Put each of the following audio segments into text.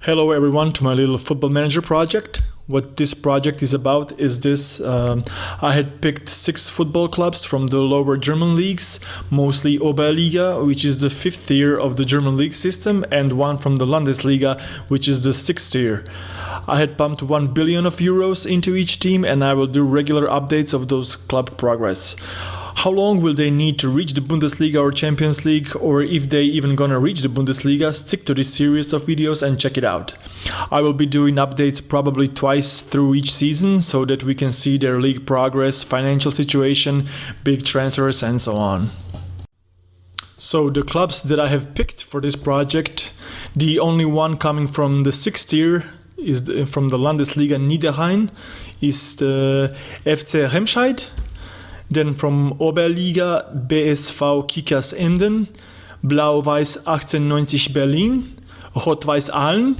Hello everyone to my little football manager project. What this project is about is this. I had picked 6 football clubs from the lower German leagues, mostly Oberliga, which is the 5th tier of the German league system, and one from the Landesliga, which is the 6th tier. I had pumped 1 billion of euros into each team, and I will do regular updates of those club progress. How long will they need to reach the Bundesliga or Champions League, or if they even gonna reach the Bundesliga? Stick to this series of videos and check it out. I will be doing updates probably twice through each season so that we can see their league progress, financial situation, big transfers and so on. So the clubs that I have picked for this project, the only one coming from the 6th tier is from the Landesliga Niederrhein, is the FC Remscheid. Then from Oberliga BSV Kickers Emden, Blau, Weiss 1890 Berlin, Rot-Weiß Ahlen,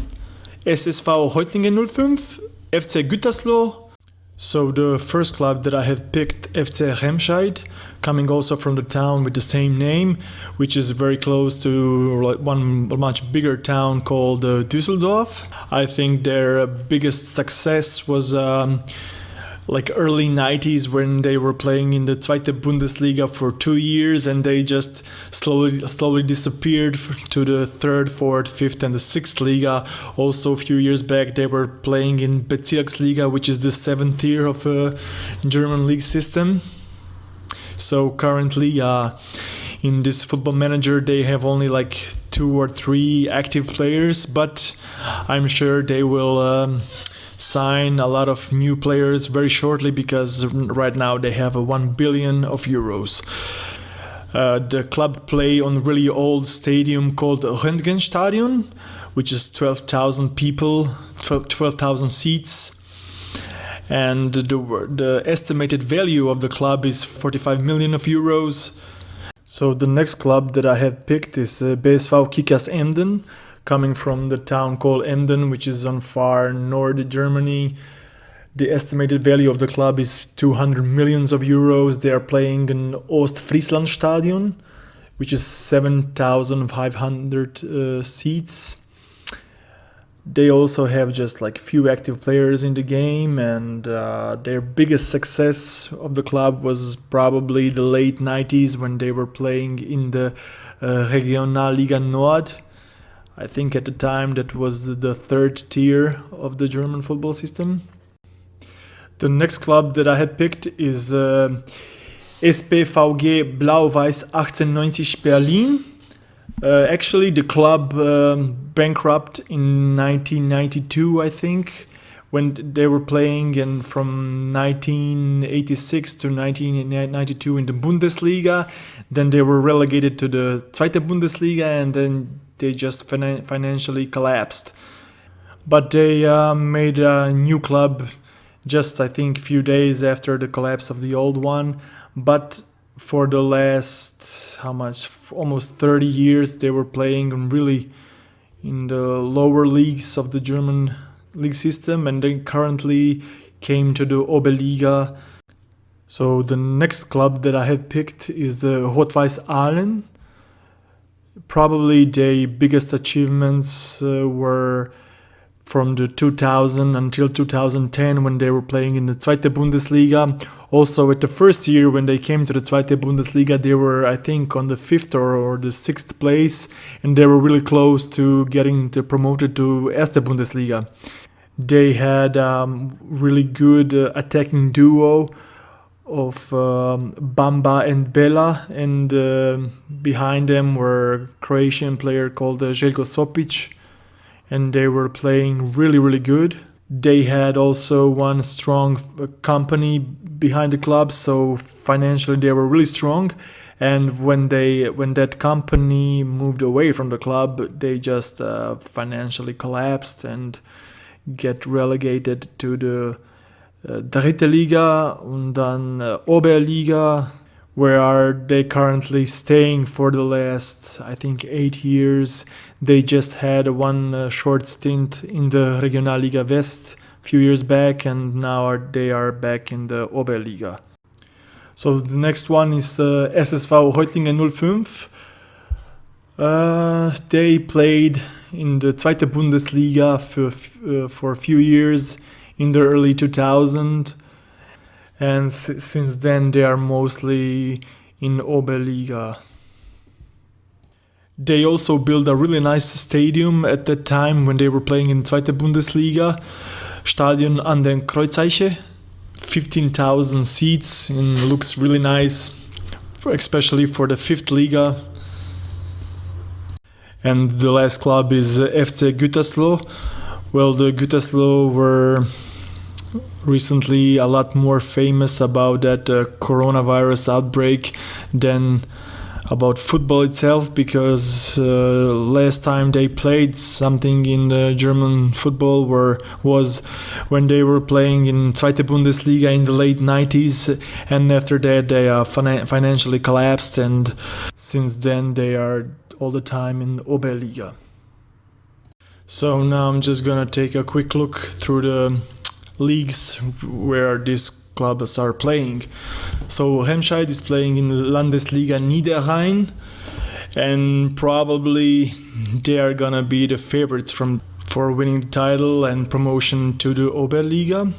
SSV ReutlingenFC, FC Gütersloh. So the first club that I have picked, FC Remscheid, coming also from the town with the same name, which is very close to one much bigger town called Düsseldorf. I think their biggest success was like early 90s when they were playing in the Zweite Bundesliga for 2 years, and they just slowly disappeared to the 3rd, 4th, 5th and the 6th Liga. Also a few years back they were playing in Bezirksliga, which is the 7th tier of a German league system. So currently in this football manager they have only like 2 or 3 active players, but I'm sure they will sign a lot of new players very shortly, because right now they have 1 billion of euros. The club play on a really old stadium called Röntgenstadion, which is 12,000 people, 12,000 seats, and the estimated value of the club is 45 million of euros. So the next club that I have picked is BSV Kickers Emden, coming from the town called Emden, which is on far north Germany. The estimated value of the club is 200 millions of euros. They are playing in Ostfrieslandstadion, which is 7,500 seats. They also have just like few active players in the game, and their biggest success of the club was probably the late 90s when they were playing in the regionalliga Nord. I think at the time that was the 3rd tier of the German football system. The next club that I had picked is SPVG Blau, Weiss 1890 Berlin. Actually the club bankrupt in 1992, I think, when they were playing from 1986 to 1992 in the Bundesliga. Then they were relegated to the Zweite Bundesliga, and then they just financially collapsed. But they made a new club just, I think, a few days after the collapse of the old one. But for the last, almost 30 years, they were playing really in the lower leagues of the German league system, and they currently came to the Oberliga. So the next club that I had picked is the Rot-Weiß Ahlen. Probably their biggest achievements were from the 2000 until 2010 when they were playing in the Zweite Bundesliga. Also at the first year when they came to the Zweite Bundesliga, they were, I think, on the 5th or the 6th place, and they were really close to getting promoted to Erste Bundesliga. They had really good attacking duo of Bamba and Bela, and behind them were a Croatian player called Željko Sopic, and they were playing really good. They had also one strong company behind the club, so financially they were really strong, and when that company moved away from the club, they just financially collapsed and get relegated to the Dritte Liga and then Oberliga, where are they currently staying for the last, I think, 8 years. They just had one short stint in the Regionalliga West a few years back, and now they are back in the Oberliga. So the next one is SSV ReutlingenFC. They played in the Zweite Bundesliga for a few years in the early 2000s, and since then they are mostly in Oberliga. They also built a really nice stadium at that time when they were playing in Zweite Bundesliga, Stadion an den Kreuzeiche, 15,000 seats, and looks really nice, especially for the 5th Liga. And the last club is FC Gütersloh. Well, the Gütersloh were recently a lot more famous about that coronavirus outbreak than about football itself, because last time they played something in the German football was when they were playing in Zweite Bundesliga in the late 90s, and after that they financially collapsed, and since then they are all the time in Oberliga. So now I'm just gonna take a quick look through the leagues where these clubs are playing. So Remscheid is playing in Landesliga Niederrhein, and probably they are gonna be the favorites for winning the title and promotion to the Oberliga.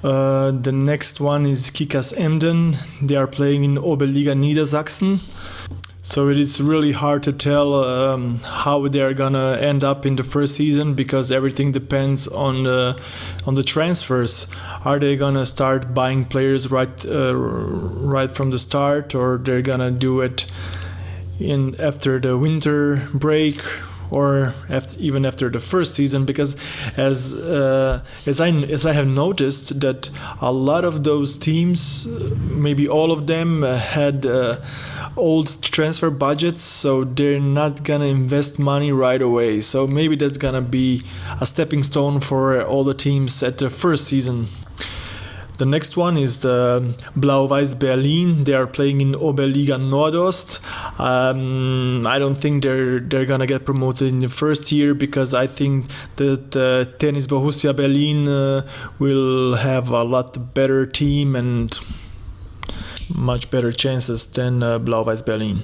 The next one is Kickers Emden. They are playing in Oberliga Niedersachsen. So it is really hard to tell how they are gonna end up in the first season, because everything depends on the transfers. Are they gonna start buying players right from the start, or they're gonna do it after the winter break, or even after the first season? Because as I have noticed that a lot of those teams, maybe all of them, had old transfer budgets, so they're not gonna invest money right away. So maybe that's gonna be a stepping stone for all the teams at the first season. The next one is the Blau Weiss Berlin. They are playing in Oberliga Nordost. I don't think they're gonna get promoted in the first year, because I think that Tennis Borussia Berlin will have a lot better team and much better chances than Blau Weiss Berlin.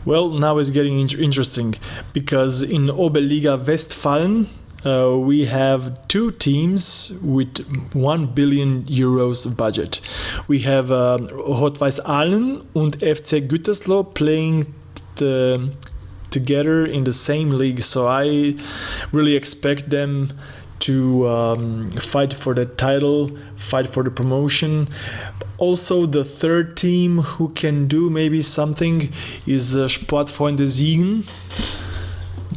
Well, now it's getting interesting, because in Oberliga Westfalen we have two teams with 1 billion euros budget. We have Rot-Weiß Ahlen and FC Gütersloh playing together in the same league, so I really expect them to fight for the title, fight for the promotion. Also, the third team who can do maybe something is Sportfreunde Siegen.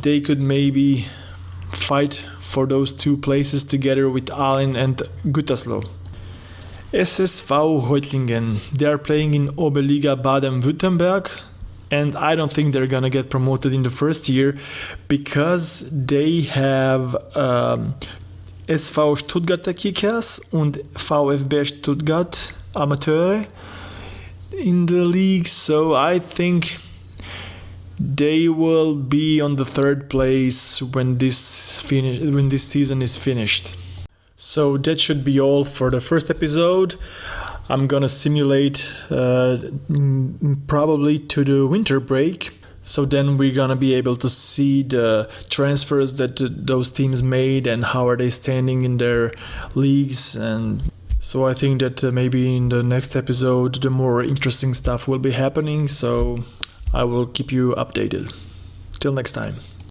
They could maybe fight for those two places together with Ahlen and Gütersloh. SSV Reutlingen, they are playing in Oberliga Baden-Württemberg, and I don't think they're gonna get promoted in the first year, because they have SV Stuttgarter Kickers und VfB Stuttgart Amateure in the league, so I think they will be on the third place when this season is finished. So that should be all for the first episode. I'm gonna simulate probably to the winter break, so then we're gonna be able to see the transfers that those teams made and how are they standing in their leagues. And so I think that maybe in the next episode the more interesting stuff will be happening, so I will keep you updated. Till next time.